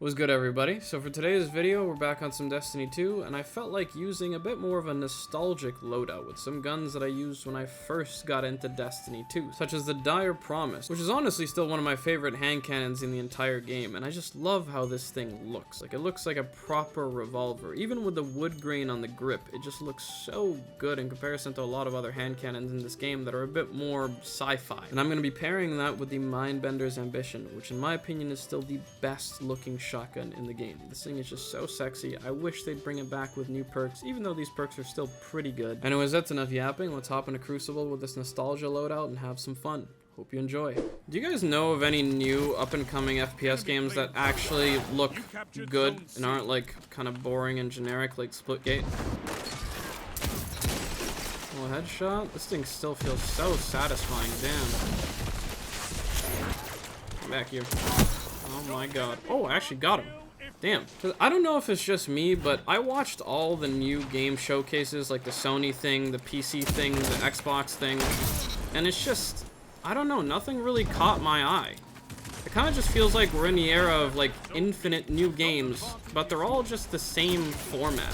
What's good, everybody? So for today's video, we're back on some Destiny 2, and I felt like using a bit more of a nostalgic loadout with some guns that I used when I first got into Destiny 2, such as the Dire Promise, which is honestly still one of my favorite hand cannons in the entire game, and I just love how this thing looks. Like, it looks like a proper revolver. Even with the wood grain on the grip, it just looks so good in comparison to a lot of other hand cannons in this game that are a bit more sci-fi. And I'm going to be pairing that with the Mindbender's Ambition, which in my opinion is still the best looking shotgun in the game. This thing is just so sexy. I wish they'd bring it back with new perks, even though these perks are still pretty good. Anyways, that's enough yapping. Let's hop into Crucible with this nostalgia loadout and have some fun. Hope you enjoy. Do you guys know of any new up-and-coming FPS games that actually look good and aren't like kind of boring and generic like Splitgate? Well, headshot. This thing still feels so satisfying. Damn. Come back here. Oh my god. Oh, I actually got him. Damn. I don't know if it's just me, but I watched all the new game showcases, like the Sony thing, the PC thing, the Xbox thing, and it's just, I don't know, nothing really caught my eye. It kind of just feels like we're in the era of like infinite new games, but they're all just the same format.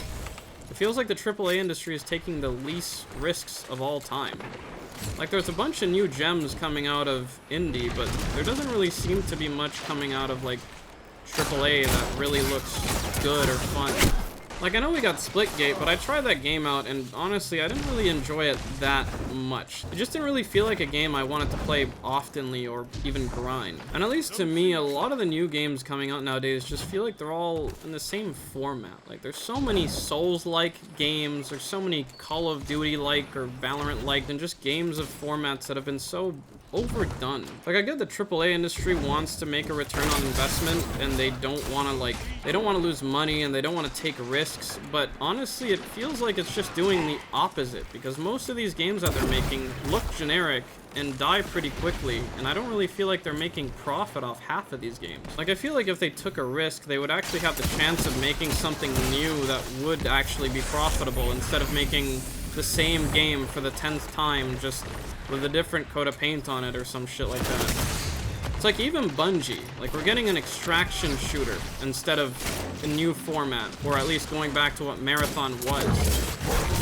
It feels like the AAA industry is taking the least risks of all time. Like, there's a bunch of new gems coming out of indie, but there doesn't really seem to be much coming out of, like, AAA that really looks good or fun. Like, I know we got Splitgate, but I tried that game out, and honestly, I didn't really enjoy it that much. It just didn't really feel like a game I wanted to play oftenly or even grind. And at least to me, a lot of the new games coming out nowadays just feel like they're all in the same format. Like, there's so many Souls-like games, there's so many Call of Duty-like or Valorant-like, and just games of formats that have been so overdone. Like, I get the AAA industry wants to make a return on investment, and they don't want to lose money, and they don't want to take risks, but honestly, it feels like it's just doing the opposite, because most of these games that they're making look generic and die pretty quickly, and I don't really feel like they're making profit off half of these games. Like, I feel like if they took a risk, they would actually have the chance of making something new that would actually be profitable, instead of making the same game for the 10th time, just with a different coat of paint on it or some shit like that. It's like even Bungie, like, we're getting an extraction shooter instead of a new format, or at least going back to what Marathon was.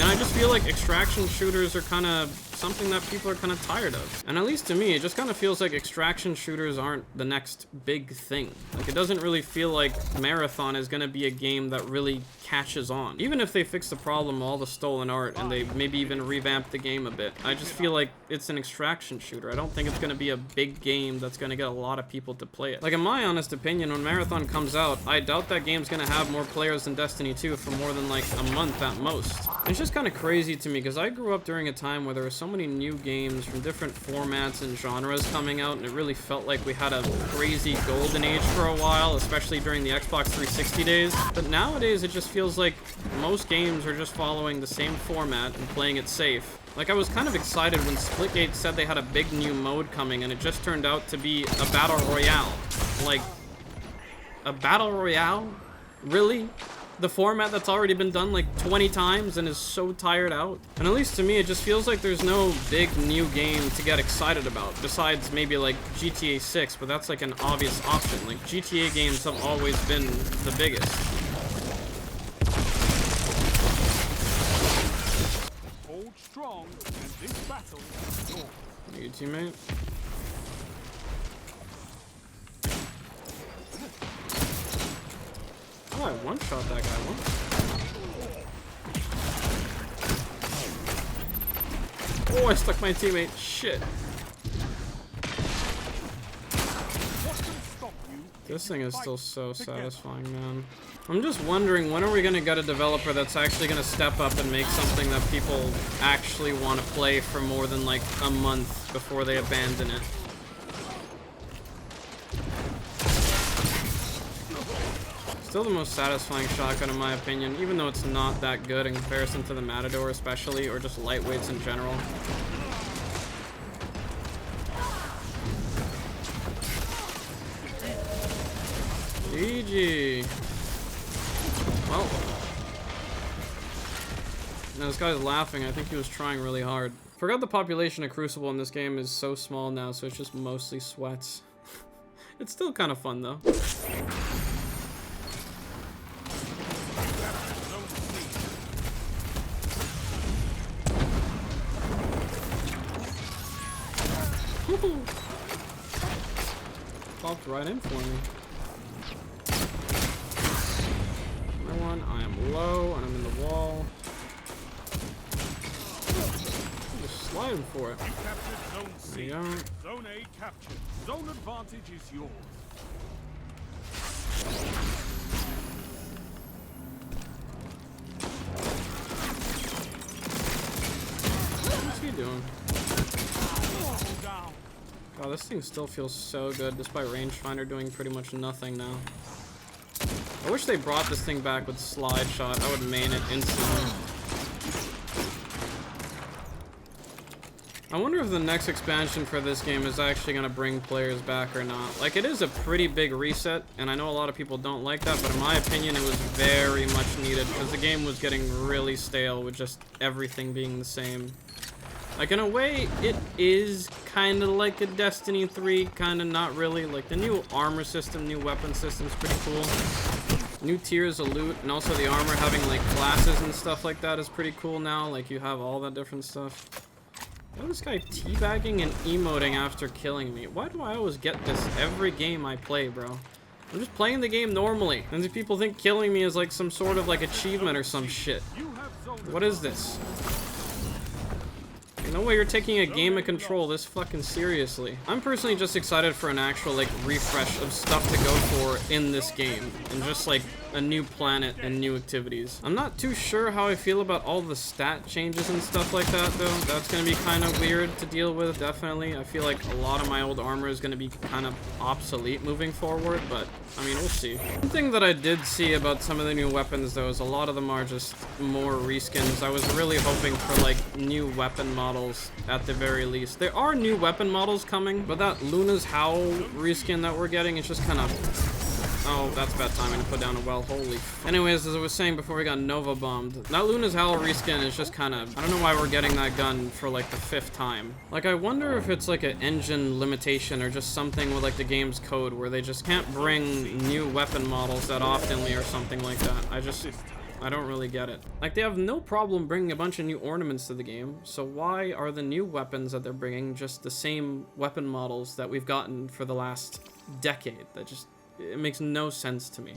And I just feel like extraction shooters are kind of something that people are kind of tired of. And at least to me, it just kind of feels like extraction shooters aren't the next big thing. Like, it doesn't really feel like Marathon is going to be a game that really catches on. Even if they fix the problem of all the stolen art and they maybe even revamp the game a bit, I just feel like it's an extraction shooter. I don't think it's going to be a big game that's going to get a lot of people to play it. Like, in my honest opinion, when Marathon comes out, I doubt that game's going to have more players than Destiny 2 for more than like a month at most. It's just kind of crazy to me, because I grew up during a time where there were so many new games from different formats and genres coming out, and it really felt like we had a crazy golden age for a while, especially during the Xbox 360 days. But nowadays, it just feels like most games are just following the same format and playing it safe. Like, I was kind of excited when Splitgate said they had a big new mode coming, and it just turned out to be a battle royale. Like, a battle royale? Really? The format that's already been done like 20 times and is so tired out? And at least to me, it just feels like there's no big new game to get excited about, besides maybe like GTA 6, but that's like an obvious option. Like, GTA games have always been the biggest. Hold strong, and this battle is yours. You teammate? Oh, I one-shot that guy once. Oh, I stuck my teammate. Shit. This thing is still so satisfying, man. I'm just wondering, when are we gonna get a developer that's actually gonna step up and make something that people actually want to play for more than like a month before they abandon it? Still the most satisfying shotgun in my opinion, even though it's not that good in comparison to the Matador especially, or just lightweights in general. GG. Well, now this guy's laughing. I think he was trying really hard. Forgot the population of Crucible in this game is so small now, so it's just mostly sweats. It's still kind of fun though. Popped right in for me. I am low and I'm in the wall. I'm just sliding for it. You captured Zone C. There you go. Zone A captured. Zone advantage is yours. What's he doing? Down. God, this thing still feels so good despite rangefinder doing pretty much nothing now. I wish they brought this thing back with slide shot. I would main it instantly. I wonder if the next expansion for this game is actually going to bring players back or not. Like, it is a pretty big reset, and I know a lot of people don't like that, but in my opinion, it was very much needed because the game was getting really stale with just everything being the same. Like, in a way, it is kind of like a Destiny 3, kind of not really. Like, the new armor system, new weapon system is pretty cool. New tiers of loot, and also the armor having, like, classes and stuff like that is pretty cool now. Like, you have all that different stuff. Why is this guy teabagging and emoting after killing me? Why do I always get this every game I play, bro? I'm just playing the game normally. And these people think killing me is, like, some sort of, like, achievement or some shit. What is this? No way you're taking a game of Control this fucking seriously. I'm personally just excited for an actual, like, refresh of stuff to go for in this game. And just, like, a new planet and new activities. I'm not too sure how I feel about all the stat changes and stuff like that, though. That's gonna be kind of weird to deal with, definitely. I feel like a lot of my old armor is gonna be kind of obsolete moving forward, but, I mean, we'll see. One thing that I did see about some of the new weapons, though, is a lot of them are just more reskins. I was really hoping for, like, new weapon models at the very least. There are new weapon models coming, but that Luna's Howl reskin that we're getting is just kind of... Oh, that's bad timing to put down a well. Holy. Anyways, as I was saying before we got Nova bombed, that Luna's Howl reskin is just kind of... I don't know why we're getting that gun for, like, the 5th time. Like, I wonder if it's, like, an engine limitation or just something with, like, the game's code where they just can't bring new weapon models that oftenly or something like that. I don't really get it. Like, they have no problem bringing a bunch of new ornaments to the game, so why are the new weapons that they're bringing just the same weapon models that we've gotten for the last decade? That just... It makes no sense to me.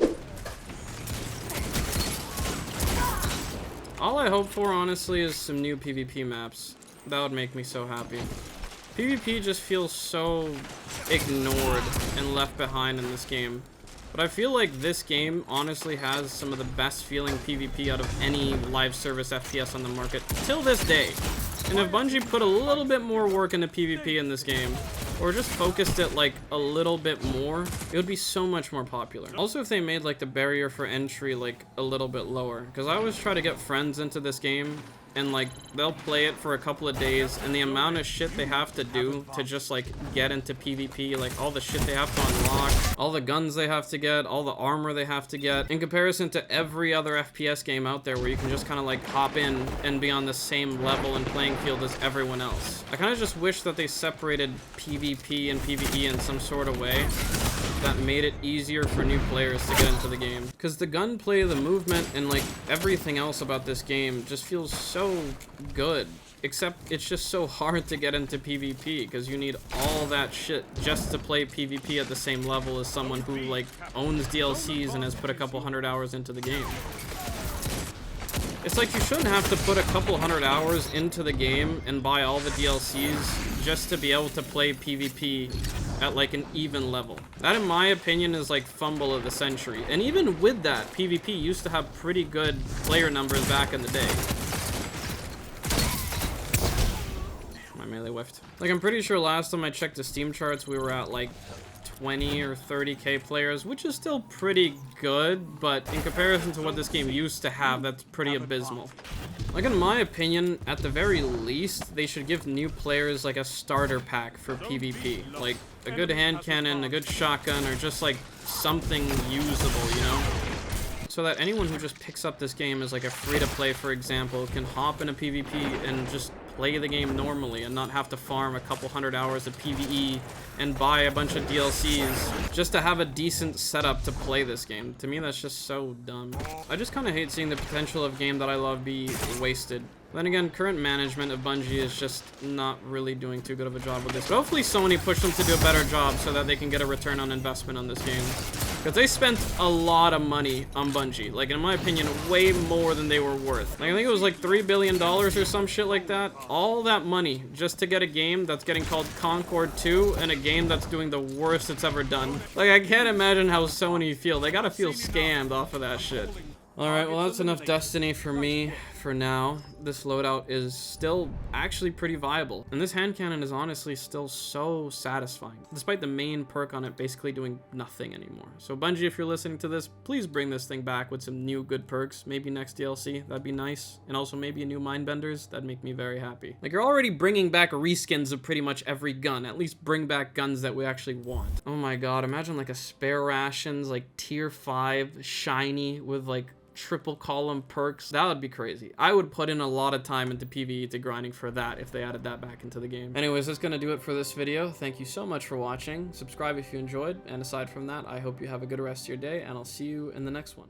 All I hope for, honestly, is some new PvP maps. That would make me so happy. PvP just feels so ignored and left behind in this game. But I feel like this game honestly has some of the best feeling PvP out of any live service FPS on the market till this day. And if Bungie put a little bit more work into PvP in this game, or just focused it like a little bit more, it would be so much more popular. Also, if they made like the barrier for entry like a little bit lower, because I always try to get friends into this game and like they'll play it for a couple of days, and the amount of shit they have to do to just like get into PvP, like all the shit they have to unlock, all the guns they have to get, all the armor they have to get, in comparison to every other FPS game out there where you can just kind of like hop in and be on the same level and playing field as everyone else. I kind of just wish that they separated PvP and PvE in some sort of way that made it easier for new players to get into the game. Because the gunplay, the movement, and like everything else about this game just feels so good. Except it's just so hard to get into PvP because you need all that shit just to play PvP at the same level as someone who like owns DLCs and has put a couple hundred hours into the game. It's like you shouldn't have to put a couple hundred hours into the game and buy all the DLCs just to be able to play PvP at like an even level. That, in my opinion, is like fumble of the century. And even with that, PvP used to have pretty good player numbers back in the day. My melee whiffed. Like, I'm pretty sure last time I checked the Steam charts, we were at like 20 or 30k players, which is still pretty good, but in comparison to what this game used to have, that's pretty abysmal. Like, in my opinion, at the very least, they should give new players like a starter pack for PvP. Like a good hand cannon, a good shotgun, or just like something usable, you know? So that anyone who just picks up this game as like a free-to-play, for example, can hop into PvP and just play the game normally and not have to farm a couple hundred hours of PvE and buy a bunch of DLCs just to have a decent setup to play this game. To me, that's just so dumb. I just kind of hate seeing the potential of a game that I love be wasted. Then again, current management of Bungie is just not really doing too good of a job with this. But hopefully Sony pushed them to do a better job so that they can get a return on investment on this game. Because they spent a lot of money on Bungie. Like, in my opinion, way more than they were worth. Like, I think it was like $3 billion or some shit like that. All that money just to get a game that's getting called Concord 2 and a game that's doing the worst it's ever done. Like, I can't imagine how Sony feel. They gotta feel scammed off of that shit. Alright, well that's enough Destiny for me for now. This loadout is still actually pretty viable. And this hand cannon is honestly still so satisfying, despite the main perk on it basically doing nothing anymore. So Bungie, if you're listening to this, please bring this thing back with some new good perks. Maybe next DLC, that'd be nice. And also maybe a new Mindbenders, that'd make me very happy. Like, you're already bringing back reskins of pretty much every gun. At least bring back guns that we actually want. Oh my god, imagine like a spare rations, like tier 5, shiny, with like triple column perks. That would be crazy. I would put in a lot of time into PvE to grinding for that if they added that back into the game. Anyways, that's gonna do it for this video. Thank you so much for watching. Subscribe if you enjoyed, and aside from that, I hope you have a good rest of your day, and I'll see you in the next one.